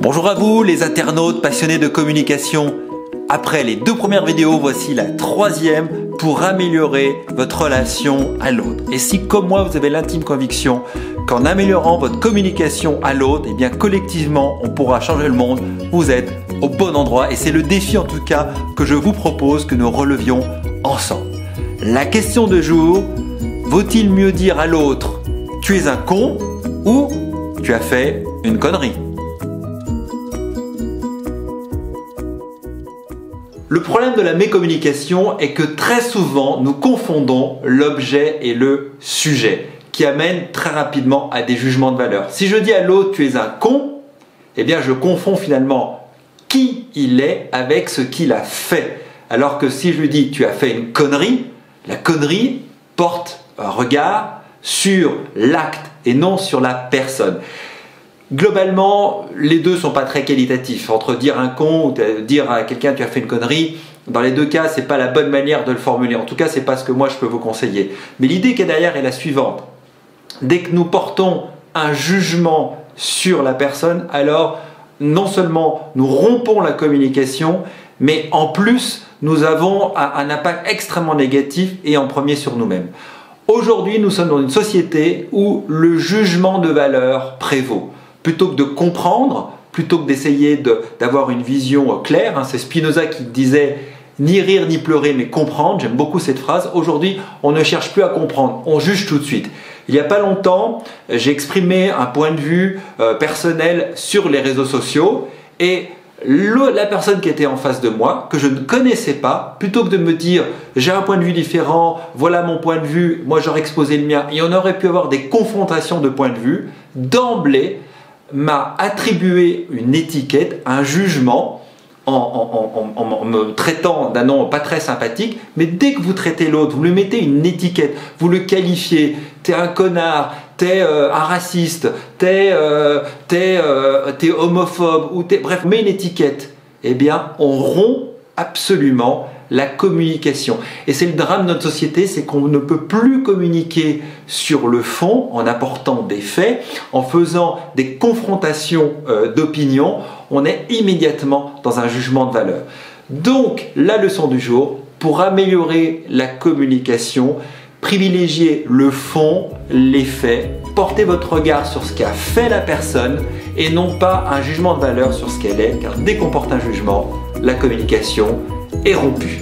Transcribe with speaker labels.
Speaker 1: Bonjour à vous les internautes passionnés de communication. Après les 2 premières vidéos, voici la 3e pour améliorer votre relation à l'autre. Et si comme moi vous avez l'intime conviction qu'en améliorant votre communication à l'autre, eh bien collectivement on pourra changer le monde, vous êtes au bon endroit et c'est le défi en tout cas que je vous propose que nous relevions ensemble. La question de jour, vaut-il mieux dire à l'autre « tu es un con » ou « tu as fait une connerie ». Le problème de la mécommunication est que très souvent nous confondons l'objet et le sujet qui amène très rapidement à des jugements de valeur. Si je dis à l'autre tu es un con, eh bien je confonds finalement qui il est avec ce qu'il a fait. Alors que si je lui dis tu as fait une connerie, la connerie porte un regard sur l'acte et non sur la personne. Globalement, les deux ne sont pas très qualitatifs. Entre dire un con ou dire à quelqu'un tu as fait une connerie, dans les deux cas, ce n'est pas la bonne manière de le formuler. En tout cas, ce n'est pas ce que moi je peux vous conseiller. Mais l'idée qui est derrière est la suivante. Dès que nous portons un jugement sur la personne, alors non seulement nous rompons la communication, mais en plus nous avons un impact extrêmement négatif et en premier sur nous-mêmes. Aujourd'hui, nous sommes dans une société où le jugement de valeur prévaut. Plutôt que de comprendre, plutôt que d'essayer d'avoir une vision claire, c'est Spinoza qui disait « ni rire ni pleurer mais comprendre », j'aime beaucoup cette phrase. Aujourd'hui, on ne cherche plus à comprendre, on juge tout de suite. Il n'y a pas longtemps, j'ai exprimé un point de vue personnel sur les réseaux sociaux et la personne qui était en face de moi, que je ne connaissais pas, plutôt que de me dire « j'ai un point de vue différent, voilà mon point de vue, moi j'aurais exposé le mien » et on aurait pu avoir des confrontations de points de vue, d'emblée, m'a attribué une étiquette, un jugement en me traitant d'un nom pas très sympathique, mais dès que vous traitez l'autre, vous lui mettez une étiquette, vous le qualifiez, t'es un connard, t'es un raciste, t'es homophobe, ou bref, on met une étiquette, eh bien on rompt absolument la communication. Et c'est le drame de notre société, c'est qu'on ne peut plus communiquer sur le fond en apportant des faits, en faisant des confrontations d'opinion, on est immédiatement dans un jugement de valeur. Donc, la leçon du jour, pour améliorer la communication, privilégiez le fond, les faits, portez votre regard sur ce qu'a fait la personne et non pas un jugement de valeur sur ce qu'elle est, car dès qu'on porte un jugement, la communication est rompue.